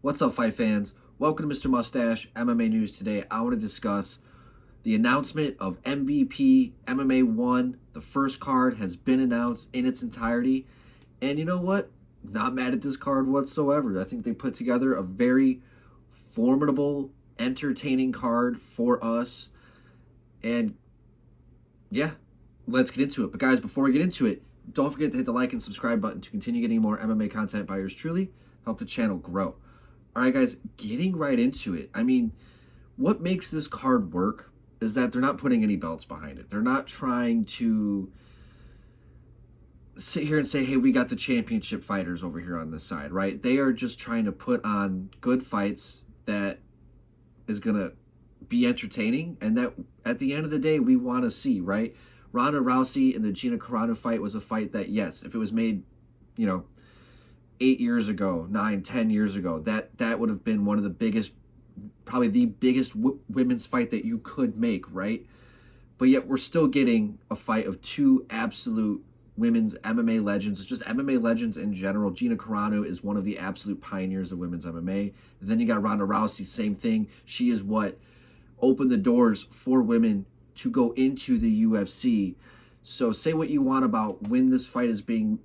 What's up, fight fans? Welcome to Mr. Mustache MMA News. Today, I want to discuss the announcement of MVP MMA 1. The first card has been announced in its entirety. And you know what? Not mad at this card whatsoever. I think they put together a very formidable, entertaining card for us. And yeah, let's get into it. But guys, before we get into it, don't forget to hit the like and subscribe button to continue getting more MMA content by yours truly. Help the channel grow. All right, guys, getting right into it. I mean, what makes this card work is that they're not putting any belts behind it. They're not trying to sit here and say, hey, we got the championship fighters over here on this side, right? They are just trying to put on good fights that is going to be entertaining and that at the end of the day we want to see, right? Ronda Rousey and the Gina Carano fight was a fight that, yes, if it was made, 8 years ago, 9, 10 years ago, that would have been one of the biggest, probably the biggest women's fight that you could make, right? But yet we're still getting a fight of two absolute women's MMA legends, just MMA legends in general. Gina Carano is one of the absolute pioneers of women's MMA. And then you got Ronda Rousey, same thing. She is what opened the doors for women to go into the UFC. So say what you want about when this fight is being,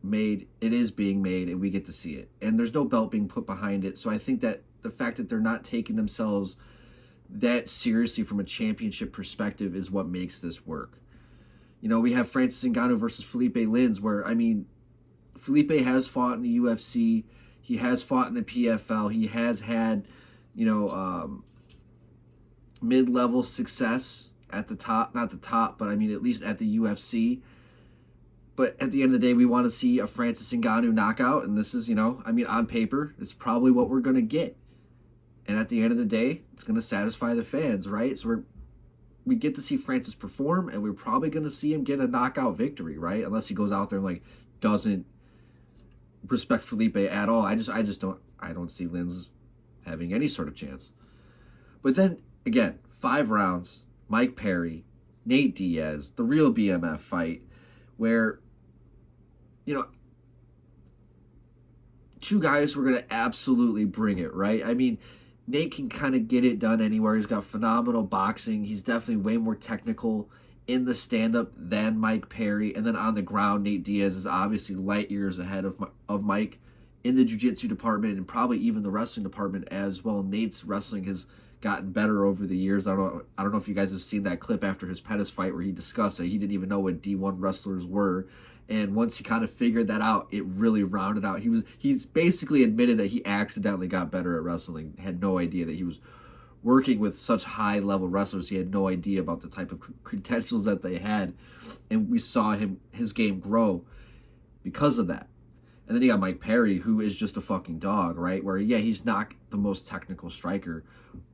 made. It is being made, and we get to see it. And there's no belt being put behind it. So I think that the fact that they're not taking themselves that seriously from a championship perspective is what makes this work. We have Francis Ngannou versus Felipe Lins, where, Felipe has fought in the UFC. He has fought in the PFL. He has had, mid-level success at the top, not the top, but at least at the UFC. But at the end of the day, we want to see a Francis Ngannou knockout, and this is, on paper, it's probably what we're going to get. And at the end of the day, it's going to satisfy the fans, right? So we get to see Francis perform, and we're probably going to see him get a knockout victory, right? Unless he goes out there and doesn't respect Felipe at all. I don't see Lins having any sort of chance. But then again, 5 rounds. Mike Perry, Nate Diaz, the real BMF fight, where, two guys were going to absolutely bring it, right? Nate can kind of get it done anywhere. He's got phenomenal boxing. He's definitely way more technical in the stand-up than Mike Perry. And then on the ground, Nate Diaz is obviously light years ahead of Mike in the jiu-jitsu department and probably even the wrestling department as well. Nate's wrestling has gotten better over the years. I don't know if you guys have seen that clip after his Pettis fight where he discussed it. He didn't even know what D1 wrestlers were. And once he kind of figured that out, it really rounded out. He's basically admitted that he accidentally got better at wrestling. Had no idea that he was working with such high-level wrestlers. He had no idea about the type of credentials that they had. And we saw his game grow because of that. And then you got Mike Perry, who is just a fucking dog, right? Where, yeah, he's not the most technical striker,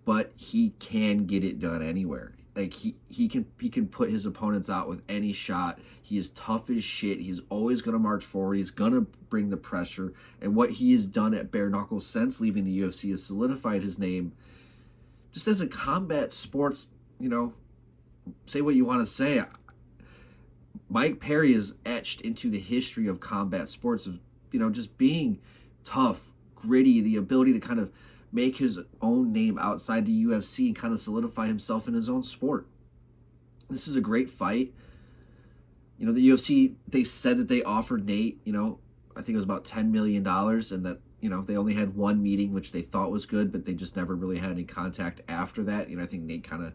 but he can get it done anywhere. He can put his opponents out with any shot. He is tough as shit. He's always going to march forward. He's going to bring the pressure. And what he has done at bare knuckles since leaving the UFC has solidified his name just as a combat sports, say what you want to say. Mike Perry is etched into the history of combat sports of, just being tough, gritty, the ability to kind of make his own name outside the UFC and kind of solidify himself in his own sport. This is a great fight. The UFC, they said that they offered Nate, I think it was about $10 million and that, they only had one meeting, which they thought was good, but they just never really had any contact after that. I think Nate kind of,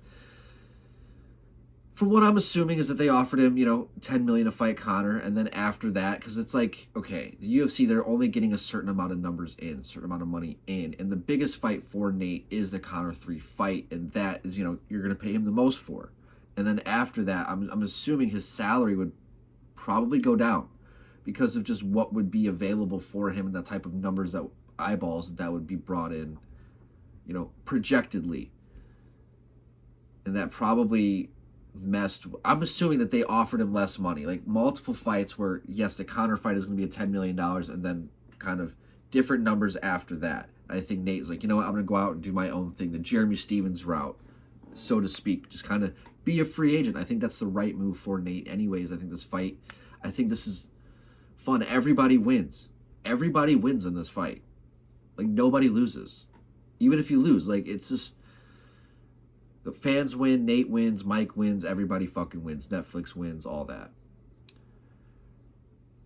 from what I'm assuming is that they offered him, $10 million to fight Conor. And then after that, because it's okay, the UFC, they're only getting a certain amount of numbers in, a certain amount of money in. And the biggest fight for Nate is the Conor 3 fight. And that is, you're going to pay him the most for. And then after that, I'm assuming his salary would probably go down because of just what would be available for him and the type of numbers that eyeballs that would be brought in, projectedly. And that probably I'm assuming that they offered him less money, multiple fights where, yes, the Conor fight is going to be $10 million and then kind of different numbers after that. I think Nate's like, I'm going to go out and do my own thing, the Jeremy Stevens route, so to speak, just kind of be a free agent. I think that's the right move for Nate anyways. I think this is fun. Everybody wins. Everybody wins in this fight. Like, nobody loses. Even if you lose, like, it's just the fans win, Nate wins, Mike wins, everybody fucking wins, Netflix wins, all that.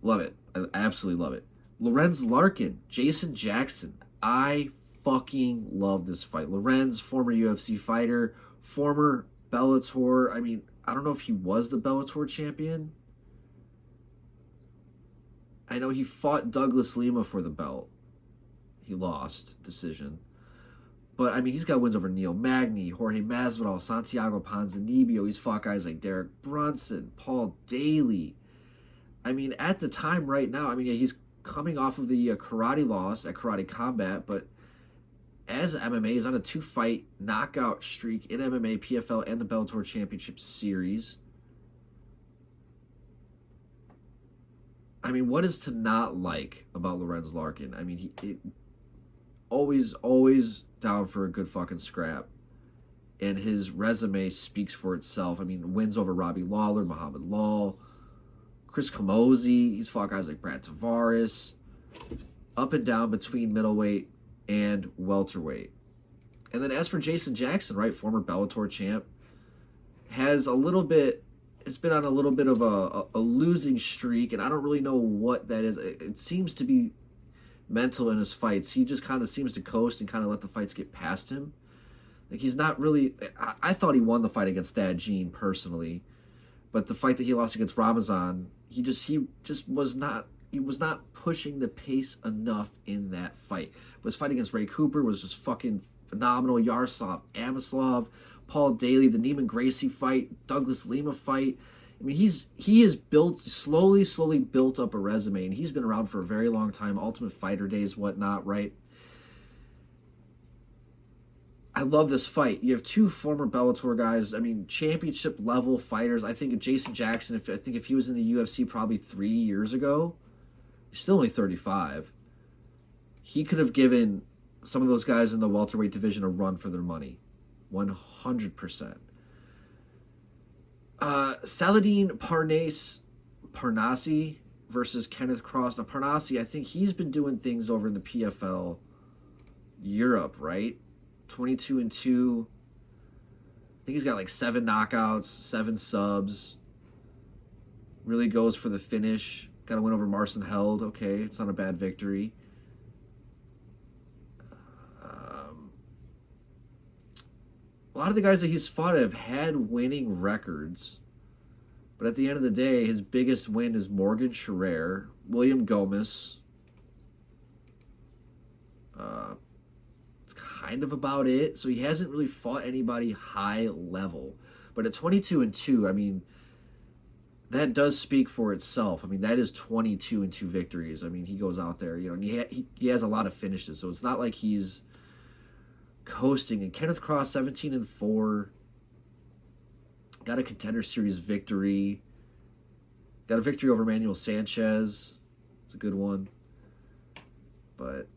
Love it. I absolutely love it. Lorenz Larkin, Jason Jackson. I fucking love this fight. Lorenz, former UFC fighter, former Bellator. I mean, I don't know if he was the Bellator champion. I know he fought Douglas Lima for the belt. He lost, decision. But, I mean, he's got wins over Neil Magny, Jorge Masvidal, Santiago Ponzinibbio. He's fought guys like Derek Brunson, Paul Daly. I mean, at the time right now, I mean, yeah, he's coming off of the karate loss at Karate Combat, but as MMA, he's on a 2-fight knockout streak in MMA, PFL, and the Bellator Championship Series. I mean, what is to not like about Lorenz Larkin? I mean, he always down for a good fucking scrap. And his resume speaks for itself. I mean, wins over Robbie Lawler, Muhammad Lawal, Chris Camozzi. He's fought guys like Brad Tavares. Up and down between middleweight and welterweight. And then as for Jason Jackson, right, former Bellator champ, has been on a little bit of a losing streak, and I don't really know what that is. It seems to be mental in his fights. He just kind of seems to coast and kind of let the fights get past him. Like, he's not really... I thought he won the fight against Thad Gene, personally. But the fight that he lost against Ramazan, he was not pushing the pace enough in that fight. But his fight against Ray Cooper was just fucking phenomenal. Yaroslav Amislov, Paul Daly, the Neiman Gracie fight, Douglas Lima fight. I mean, he has slowly built up a resume, and he's been around for a very long time. Ultimate Fighter days, whatnot, right? I love this fight. You have two former Bellator guys. I mean, championship level fighters. I think of Jason Jackson. If he was in the UFC probably 3 years ago, he's still only 35. He could have given some of those guys in the welterweight division a run for their money, 100%. Saladin Parnassi versus Kenneth Cross. Now, Parnassi, I think he's been doing things over in the PFL Europe, right? 22-2. I think he's got like 7 knockouts, 7 subs. Really goes for the finish. Got to win over Marcin Held. Okay, it's not a bad victory. A lot of the guys that he's fought have had winning records. But at the end of the day, his biggest win is Morgan Scherer, William Gomez. It's kind of about it. So he hasn't really fought anybody high level. But at 22-2, I mean, that does speak for itself. I mean, that is 22-2 victories. I mean, he goes out there, and he has a lot of finishes. So it's not like he's coasting. And Kenneth Cross, 17-4. Got a Contender Series victory. Got a victory over Manuel Sanchez. It's a good one. But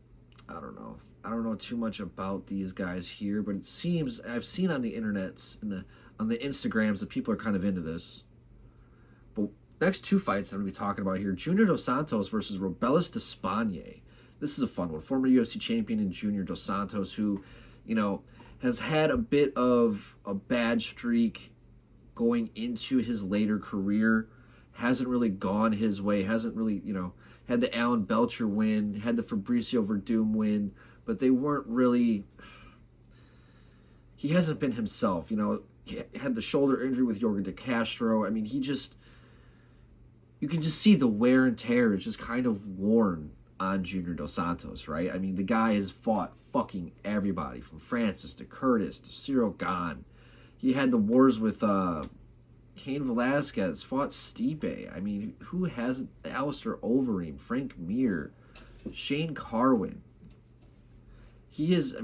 I don't know. I don't know too much about these guys here, but it seems I've seen on the internets and on the Instagrams that people are kind of into this. But next 2 fights I'm going to be talking about here: Junior Dos Santos versus Robelis Despaigne. This is a fun one. Former UFC champion and Junior Dos Santos, who, has had a bit of a bad streak going into his later career. Hasn't really gone his way. Hasn't really, had the Alan Belcher win, had the Fabricio Verdum win, but they weren't really... He hasn't been himself, He had the shoulder injury with Jorgen De Castro. I mean, you can just see the wear and tear is just kind of worn on Junior Dos Santos, right? I mean, the guy has fought fucking everybody, from Francis to Curtis to Cyril Gane. He had the wars with Cain Velasquez, fought Stipe. I mean, who hasn't? Alistair Overeem, Frank Mir, Shane Carwin. He is,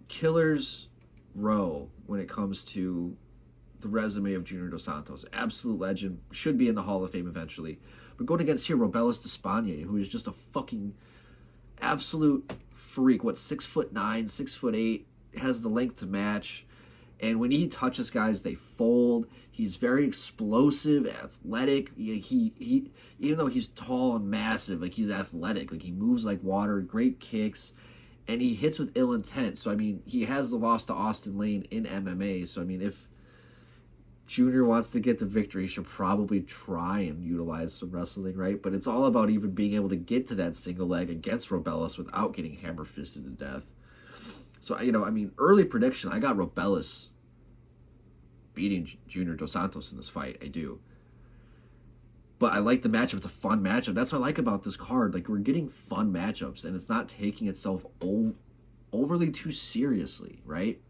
killer's row when it comes to the resume of Junior Dos Santos. Absolute legend. Should be in the Hall of Fame eventually. But going against here, Robelis Despaigne, who is just a fucking absolute freak. 6'9", 6'8", has the length to match. And when he touches guys, they fold. He's very explosive, athletic. He even though he's tall and massive, like he's athletic. Like he moves like water, great kicks, and he hits with ill intent. So I mean, he has the loss to Austin Lane in MMA. So I mean, if Junior wants to get the victory, he should probably try and utilize some wrestling, right? But it's all about even being able to get to that single leg against Robellis without getting hammer fisted to death. So, you know, I mean, early prediction, I got Robellis beating Junior Dos Santos in this fight. I do. But I like the matchup. It's a fun matchup. That's what I like about this card. Like, we're getting fun matchups, and it's not taking itself overly too seriously, right?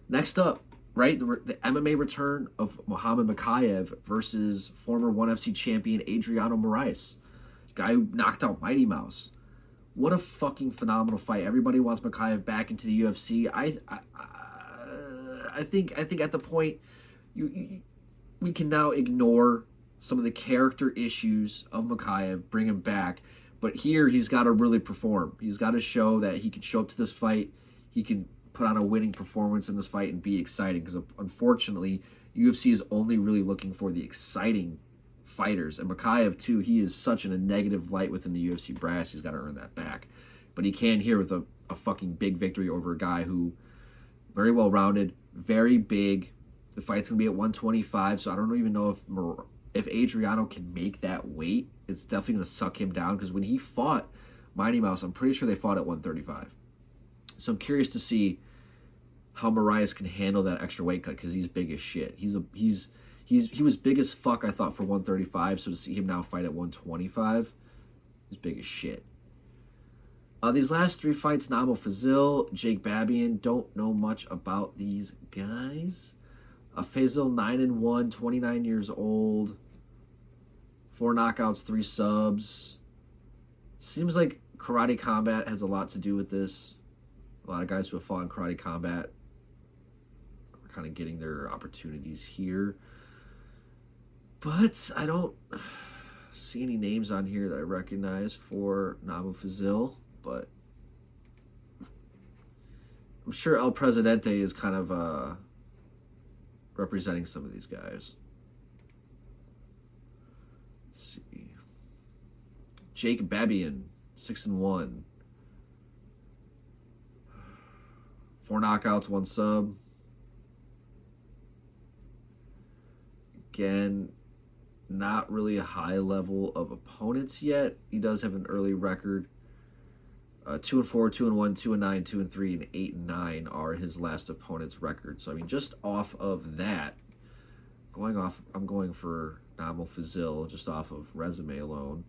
Next up, right, the MMA return of Muhammad Mokaev versus former ONE FC champion Adriano Moraes. Guy who knocked out Mighty Mouse. What a fucking phenomenal fight. Everybody wants Mokaev back into the UFC. I think at the point we can now ignore some of the character issues of Mokaev, bring him back. But here he's got to really perform. He's got to show that he can show up to this fight. He can put on a winning performance in this fight and be exciting. Because unfortunately, UFC is only really looking for the exciting fighters. And Mokaev, too, he is such in a negative light within the UFC brass. He's got to earn that back. But he can here with a fucking big victory over a guy who very well-rounded, very big. The fight's going to be at 125, so I don't even know if Adriano can make that weight. It's definitely going to suck him down because when he fought Mighty Mouse, I'm pretty sure they fought at 135. So I'm curious to see how Moraes can handle that extra weight cut because he's big as shit. He was big as fuck, I thought, for 135, so to see him now fight at 125, he's big as shit. These last three fights, Namo Fazil, Jake Babian, don't know much about these guys. Fazil, 9-1, 29 years old, 4 knockouts, 3 subs. Seems like Karate Combat has a lot to do with this. A lot of guys who have fought in Karate Combat are kind of getting their opportunities here. But I don't see any names on here that I recognize for Namu Fazil, but I'm sure El Presidente is kind of representing some of these guys. Let's see. Jake Babian, 6-1. 4 knockouts, 1 sub. Again, not really a high level of opponents yet. He does have an early record. 2-4, 2-1, 2-9, 2-3, and 8-9 are his last opponent's record. So I mean, just off of that, I'm going for Namo Fazil just off of resume alone.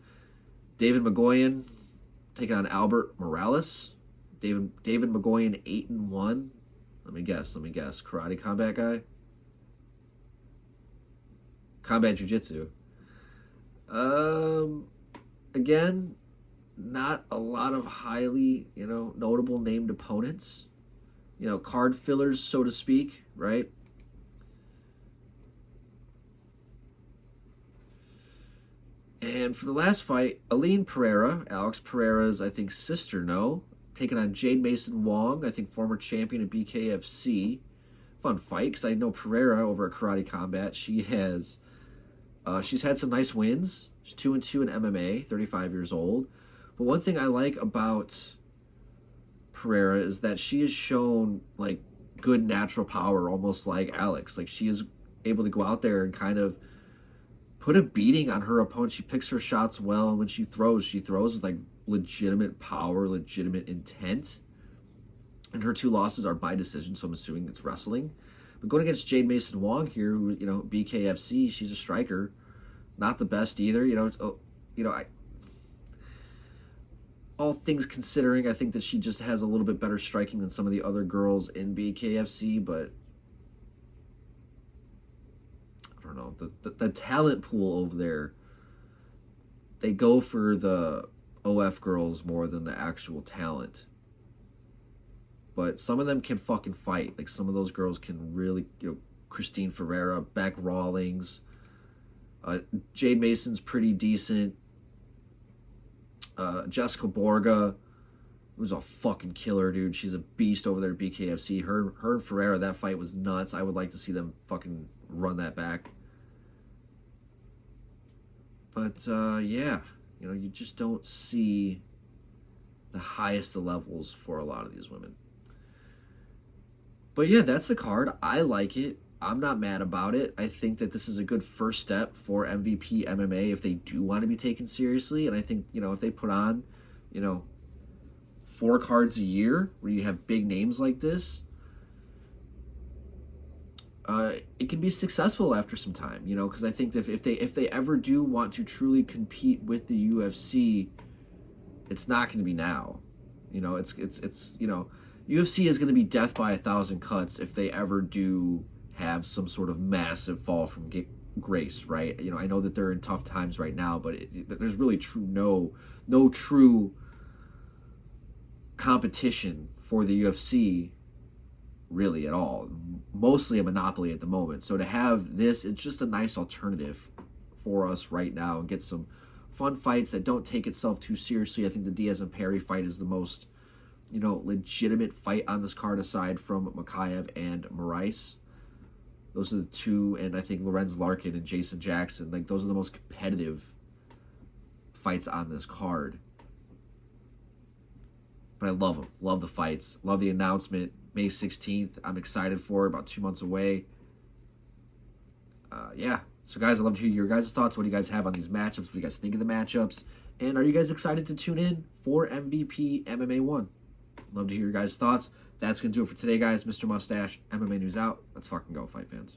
David Magoyan taking on Albert Morales. David Magoyan 8-1. Let me guess. Karate Combat guy. Combat Jiu-Jitsu. Again, not a lot of highly, notable named opponents. Card fillers, so to speak, right? And for the last fight, Aline Pereira, Alex Pereira's, I think, sister, taking on Jade Mason Wong, I think former champion of BKFC. Fun fight, because I know Pereira over at Karate Combat. She's had some nice wins. She's 2-2 in MMA, 35 years old. But one thing I like about Pereira is that she has shown, like, good natural power, almost like Alex. Like, she is able to go out there and kind of put a beating on her opponent. She picks her shots well, and when she throws with, like, legitimate power, legitimate intent. And her 2 losses are by decision, so I'm assuming it's wrestling. But going against Jade Mason Wong here, who, BKFC, she's a striker. Not the best either. All things considering, I think that she just has a little bit better striking than some of the other girls in BKFC, but I don't know. The talent pool over there, they go for the OF girls more than the actual talent. But some of them can fucking fight. Like, some of those girls can really, Christine Ferreira, Beck Rawlings, Jade Mason's pretty decent. Jessica Borga, was a fucking killer, dude. She's a beast over there at BKFC. Her and Ferreira, that fight was nuts. I would like to see them fucking run that back. But, yeah. You know, you just don't see the highest of levels for a lot of these women. But, yeah, that's the card. I like it. I'm not mad about it. I think that this is a good first step for MVP MMA if they do want to be taken seriously. And I think, you know, if they put on, you know, 4 cards a year where you have big names like this, it can be successful after some time, you know, because I think that if they ever do want to truly compete with the UFC, it's not going to be now. You know, it's you know, UFC is going to be death by 1,000 cuts if they ever do have some sort of massive fall from grace, right? You know, I know that they're in tough times right now, but there's really no true competition for the UFC really at all. Mostly a monopoly at the moment. So to have this, it's just a nice alternative for us right now and get some fun fights that don't take itself too seriously. I think the Diaz and Perry fight is the most, you know, legitimate fight on this card aside from Makayev and Moraes. Those are the two, and I think Lorenz Larkin and Jason Jackson, like those are the most competitive fights on this card. But I love them. Love the fights. Love the announcement. May 16th. I'm excited for it. About 2 months away. Yeah. So, guys, I'd love to hear your guys' thoughts. What do you guys have on these matchups? What do you guys think of the matchups? And are you guys excited to tune in for MVP MMA 1? Love to hear your guys' thoughts. That's going to do it for today, guys. Mr. Mustache, MMA News out. Let's fucking go, fight fans.